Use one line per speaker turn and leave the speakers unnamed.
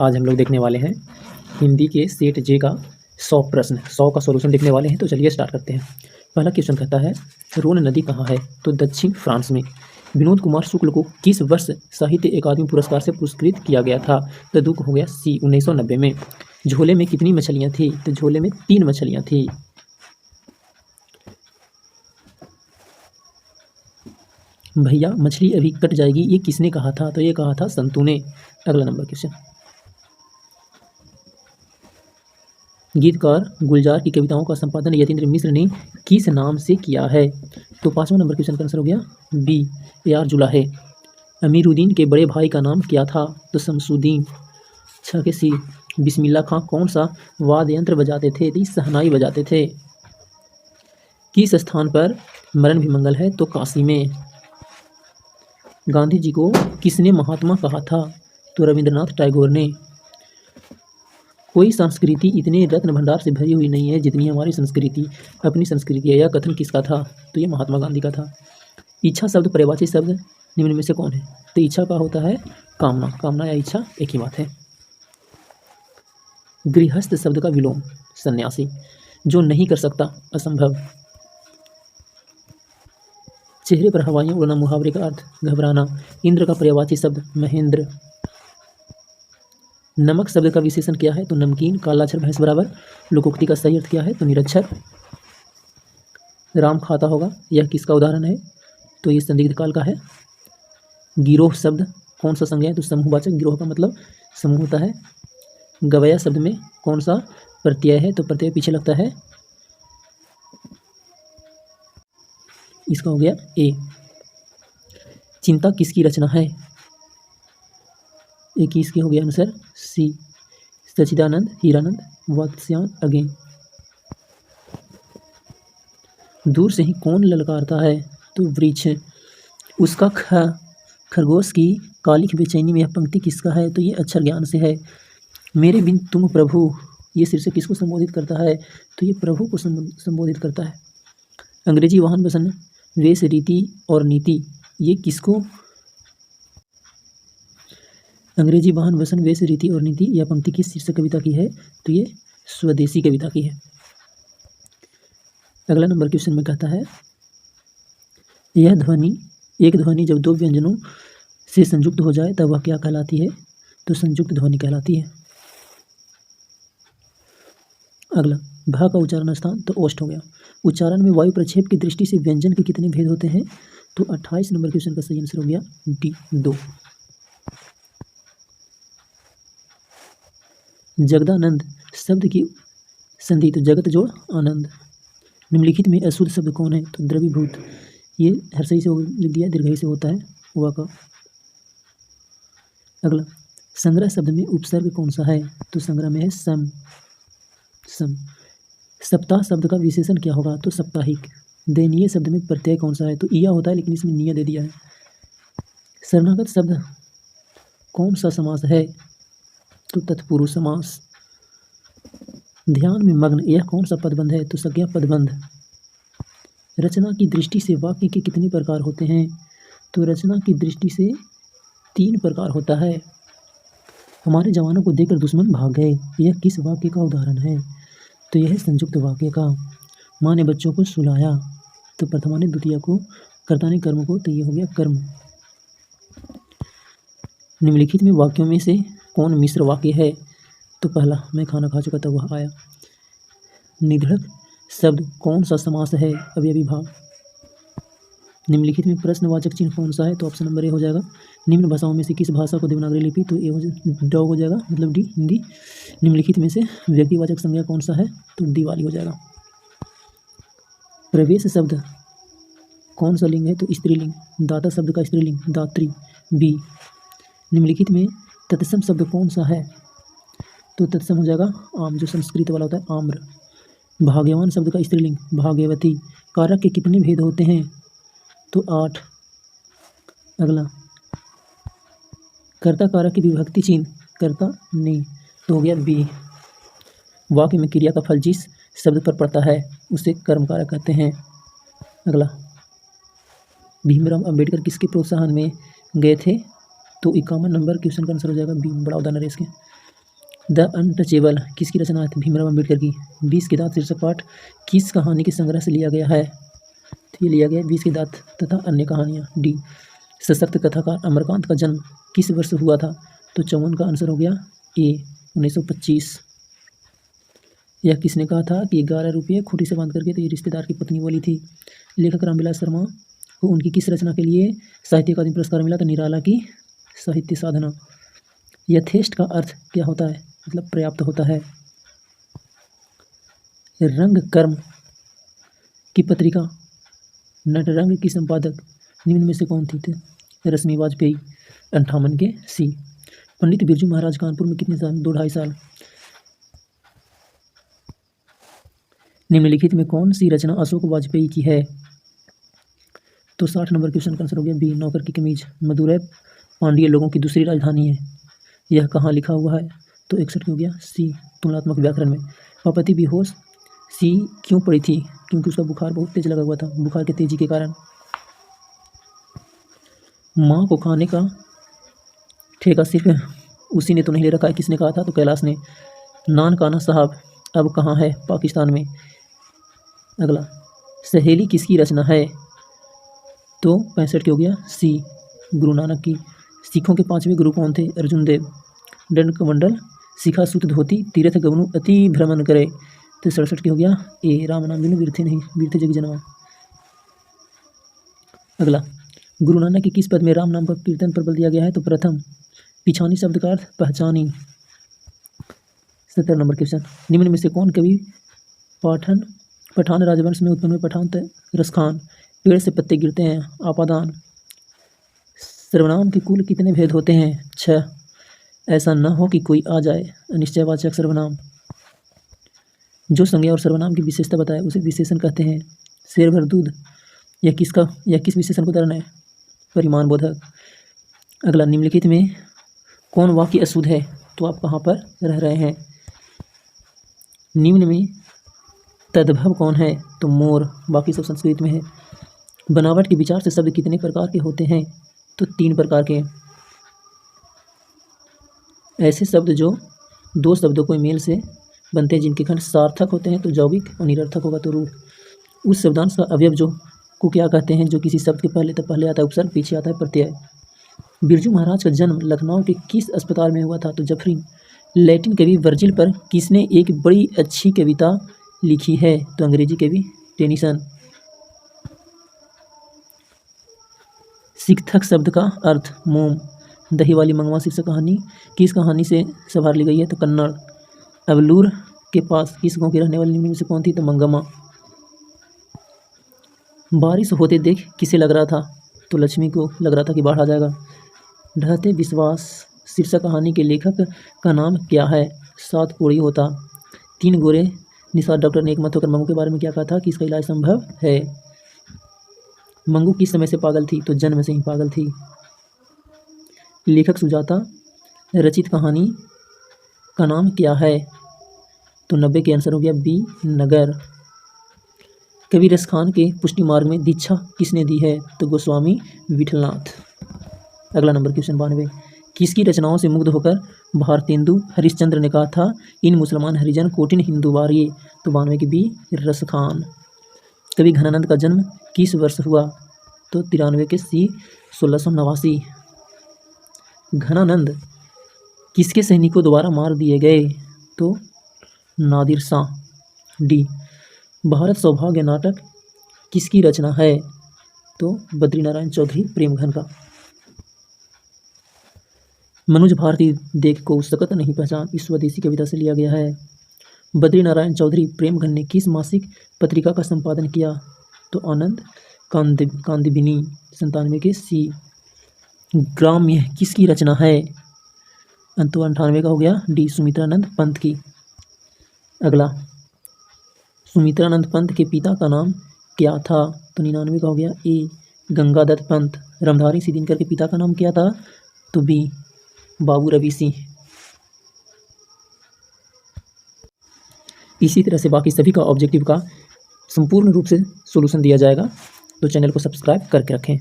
आज हम लोग देखने वाले हैं हिंदी के सेट जे का 100 प्रश्न। 100 का सॉल्यूशन देखने वाले हैं। तो चलिए स्टार्ट करते हैं। पहला क्वेश्चन कहता है रोन नदी कहाँ है? तो दक्षिण फ्रांस में। विनोद कुमार शुक्ल को किस वर्ष साहित्य अकादमी पुरस्कार से पुरस्कृत किया गया था? तो दुख हो गया सी 1990 में। झोले में कितनी मछलियां थी? तो झोले में 3 मछलियां थी। भैया मछली अभी कट जाएगी, ये किसने कहा था? तो ये कहा था संतू ने। अगला नंबर क्वेश्चन, गीतकार गुलजार की कविताओं का संपादन यतीन्द्र मिश्र ने किस नाम से किया है? तो 5वां नंबर क्वेश्चन का आंसर हो गया बी ए आर जुलाहे। अमीरुद्दीन के बड़े भाई का नाम क्या था? तो शमसुद्दीन। 6 के सी, बिस्मिल्लाह खां कौन सा वाद्य यंत्र बजाते थे? तो शहनाई बजाते थे। किस स्थान पर मरण भी मंगल है? तो काशी में। गांधी जी को किसने महात्मा कहा था? तो रविंद्रनाथ टैगोर ने। कोई संस्कृति इतने रत्न भंडार से भरी हुई नहीं है जितनी हमारी संस्कृति। अपनी संस्कृति है। यह कथन किसका था? तो ये महात्मा गांधी का था। इच्छा शब्द पर्यायवाची शब्द निम्न में से कौन है? तो इच्छा का होता है कामना। कामना या इच्छा एक ही बात है। गृहस्थ शब्द का विलोम सन्यासी। जो नहीं कर सकता असंभव। चेहरे पर हवाइयाँ उड़ना मुहावरे का अर्थ घबराना। इंद्र का पर्यायवाची शब्द महेंद्र। नमक शब्द का विशेषण क्या है? तो नमकीन। काला अक्षर भैंस बराबर। लोकोक्ति का सही अर्थ क्या है? तो निरक्षर। राम खाता होगा, यह किसका उदाहरण है? तो ये संदिग्ध काल का है। गिरोह शब्द कौन सा संज्ञा है? तो समूहवाचक। गिरोह का मतलब समूह होता है। गवया शब्द में कौन सा प्रत्यय है? तो प्रत्यय पीछे लगता है। इसका हो गया ए। चिंता किसकी रचना है? 21 के हो गया आंसर सी सच्चिदानंद हीरानंद वात्स्यायन अगे। दूर से ही कौन ललकारता है? तो वृक्ष। उसका खरगोश की कालिख बेचैनी में यह पंक्ति किसका है? तो ये अक्षर ज्ञान से है। मेरे बिन तुम प्रभु, ये शीर्षक किसको संबोधित करता है? तो ये प्रभु को संबोधित करता है। अंग्रेजी वाहन वसन वेश रीति और नीति, ये किसको? अंग्रेजी वाहन वसन वेश रीति और नीति, यह पंक्ति किस शीर्षक कविता की है? तो ये स्वदेशी कविता की है। अगला नंबर क्वेश्चन में कहता है यह ध्वनि, एक ध्वनि जब 2 व्यंजनों से संयुक्त हो जाए तब वह क्या कहलाती है? तो संयुक्त ध्वनि कहलाती है। अगला, भा का उच्चारण स्थान तो ओष्ठ हो गया। उच्चारण में वायु प्रक्षेप की दृष्टि से व्यंजन के कितने भेद होते हैं? तो 28 नंबर क्वेश्चन का सही आंसर हो गया डी 2। जगदानंद शब्द की संधि तो जगत जोड़ आनंद। निम्नलिखित में अशुद्ध शब्द कौन है? तो द्रवीभूत। ये हर्षई से लिख दिया, दीर्घई से होता है हुआ का। अगला, संग्रह शब्द में उपसर्ग कौन सा है? तो संग्रह में है सम। सम। सप्ताह शब्द का विशेषण क्या होगा? तो साप्ताहिक। दैनीय शब्द में प्रत्यय कौन सा है? तो इया होता है, लेकिन इसमें निया दे दिया है। शरणागत शब्द कौन सा समास है? तो तत्पुरुष समास। ध्यान में मग्न, यह कौन सा पदबंध है? तो संज्ञा पदबंध। रचना की दृष्टि से वाक्य के कितने प्रकार होते हैं? तो रचना की दृष्टि से 3 प्रकार होता है। हमारे जवानों को देखकर दुश्मन भाग गए, यह किस वाक्य का उदाहरण है? तो यह है संयुक्त वाक्य का। माँ ने बच्चों को सुलाया, तो प्रथमा ने द्वितीय को, कर्ता ने कर्म को, तो ये हो गया कर्म। निम्नलिखित में वाक्यों में से कौन मिश्र वाक्य है? तो पहला, मैं खाना खा चुका तब वह आया। निधड़क शब्द कौन सा समास है? अवयवी भाव। निम्नलिखित में प्रश्नवाचक चिन्ह कौन सा है? तो ऑप्शन नंबर ए हो जाएगा। निम्न भाषाओं में से किस भाषा को देवनागरी लिपि? तो ए हो जाएगा, मतलब डी हिंदी। निम्नलिखित में से व्यक्तिवाचक संज्ञा कौन सा है? तो डी वाली हो जाएगा। प्रवेश शब्द कौन सा लिंग है? तो स्त्रीलिंग। दाता शब्द का स्त्रीलिंग दात्री बी। निम्नलिखित में तत्सम शब्द कौन सा है? तो तत्सम हो जाएगा आम, जो संस्कृत वाला होता है आम्र। भाग्यवान शब्द का स्त्रीलिंग भाग्यवती। कारक के कितने भेद होते हैं? तो 8। अगला, कर्ता कारक की विभक्ति चिन्ह कर्ता ने, तो हो गया बी। वाक्य में क्रिया का फल जिस शब्द पर पड़ता है उसे कर्म कारक कहते हैं। अगला, भीमराव अंबेडकर किसके प्रोत्साहन में गए थे? तो 51 नंबर क्वेश्चन का आंसर हो जाएगा बी, बड़ौदा नरेश के। द अनटचेबल किसकी रचना है? तो भीमराव अम्बेडकर की। 20 के दांत शीर्षक पाठ किस कहानी के संग्रह से लिया गया है? तो ये लिया गया 20 के दांत तथा अन्य कहानियाँ। डी सशक्त कथाकार अमरकांत का जन्म किस वर्ष हुआ था? तो 54 का आंसर हो गया ए 1925। यह किसने कहा था कि 11 रुपये खूंटी से बांध करके? तो ये रिश्तेदार की पत्नी बोली थी। लेखक रामविलास शर्मा को उनकी किस रचना के लिए साहित्य अकादमी पुरस्कार मिला? तो निराला की साहित्य साधना। यथेष्ट का अर्थ क्या होता है? मतलब पर्याप्त होता है। रंगकर्म की पत्रिका नटरंग की संपादक निम्न में से कौन थी? तो रश्मि वाजपेयी। 58 के सी। पंडित बिरजू महाराज कानपुर में कितने साल? 2 ढाई साल। निम्नलिखित में कौन सी रचना अशोक वाजपेयी की है? तो 60 नंबर क्वेश्चन का आंसर हो गया बी नौकर की कमीज। मदुरै पांड्य लोगों की दूसरी राजधानी है। यह कहाँ लिखा हुआ है? तो 61 हो गया सी तुलनात्मक व्याकरण में। पार्वती बेहोश सी क्यों पड़ी थी? क्योंकि उसका बुखार बहुत तेज लगा हुआ था, बुखार की तेजी के कारण। माँ को खाने का ठेका सिर्फ उसी ने तो नहीं ले रखा है, किसने कहा था? तो कैलाश ने। नानकाना साहब अब कहाँ है? पाकिस्तान में। अगला सहेली किसकी रचना है? तो 65 की हो गया सी गुरु नानक की। सिखों के 5वें गुरु कौन थे? अर्जुन देव। दंड कमंडल शिखा सूत धोती तीर्थ गमनु अति भ्रमण करे। तो 67 की हो गया ए राम नाम बिनु वीरथे नहीं वीरथे जग जनवा। अगला गुरु नानक की किस पद में राम नाम का कीर्तन पर बल दिया गया है? तो प्रथम। पिछानी शब्द का अर्थ पहचानी। 70 नंबर क्वेश्चन निम्न में से कौन कवि पठान राजवंश में उत्पन्न हुए? पठान रसखान। पेड़ से पत्ते गिरते हैं आपादान। सर्वनाम के कुल कितने भेद होते हैं? 6। ऐसा न हो कि कोई आ जाए अनिश्चयवाचक सर्वनाम। जो संज्ञा और सर्वनाम की विशेषता बताए उसे विशेषण कहते हैं। शेर भर दूध यह किस विशेषण को उदाहरण है? परिमाण बोधक। अगला निम्नलिखित में कौन वाक्य अशुद्ध है? तो आप कहाँ पर रह रहे हैं? निम्न में तद्भव कौन है? तो मोर। बाकी सब संस्कृत में है। बनावट के विचार से शब्द कितने प्रकार के होते हैं? तो 3 प्रकार के। ऐसे शब्द जो 2 शब्दों को मेल से बनते हैं जिनके खंड सार्थक होते हैं तो जौगिक और निरर्थक होगा तो रूढ़। उस शब्दांश का अवयव जो को क्या कहते हैं? जो किसी शब्द के पहले आता है उपसर्ग, पीछे आता है प्रत्यय। बिरजू महाराज का जन्म लखनऊ के किस अस्पताल में हुआ था? तो जफरी। लैटिन कवि वर्जिल पर किसने एक बड़ी अच्छी कविता लिखी है? तो अंग्रेजी कवि टेनिसन। शिक्षक शब्द का अर्थ मोम। दही वाली मंगवा शीर्षक कहानी किस कहानी से संभाल ली गई है? तो कन्नड़। अबलूर के पास किस गांव की रहने वाली निम्न में से कौन थी? तो मंगमा। बारिश होते देख किसे लग रहा था? तो लक्ष्मी को लग रहा था कि बाढ़ आ जाएगा। ढहते विश्वास शीर्षक कहानी के लेखक का नाम क्या है? 7 कोड़ी होता। 3 गोरे निषाद डॉक्टर ने एक मत होकर मंगू के बारे में क्या कहा था? कि इसका इलाज संभव है। मंगू किस समय से पागल थी? तो जन्म से ही पागल थी। लेखक सुजाता रचित कहानी का नाम क्या है? तो 90 के आंसर हो गया बी नगर। कवि रसखान के पुष्टि मार्ग में दीक्षा किसने दी है? तो गोस्वामी विठलनाथ। अगला नंबर क्वेश्चन 92 किसकी रचनाओं से मुग्ध होकर भारतेंदु हरिश्चंद्र ने कहा था इन मुसलमान हरिजन कोटिन हिंदू वारिये? तो 92 की बी रसखान। कवि घनानंद का जन्म किस वर्ष हुआ? तो 93 के सी 1689। घनानंद किसके सैनिकों द्वारा मार दिए गए? तो नादिर शाह। डी भारत सौभाग्य नाटक किसकी रचना है? तो बद्रीनारायण चौधरी प्रेमघन का। मनुज भारती देख को सकत नहीं पहचान इस स्वदेशी कविता से लिया गया है। बद्रीनारायण चौधरी प्रेमघन ने किस मासिक पत्रिका का संपादन किया? तो आनंद कांदिबिनी। 97 के सी। ग्राम्य किसकी रचना है? तो 98 का हो गया डी सुमित्रानंद पंत की। अगला सुमित्रानंद पंत के पिता का नाम क्या था? तो 99 का हो गया ए गंगादत्त पंत। रामधारी सिंह दिनकर के पिता का नाम क्या था? तो बी बाबू रवि सिंह। इसी तरह से बाकी सभी का ऑब्जेक्टिव का संपूर्ण रूप से सॉल्यूशन दिया जाएगा, तो चैनल को सब्सक्राइब करके रखें।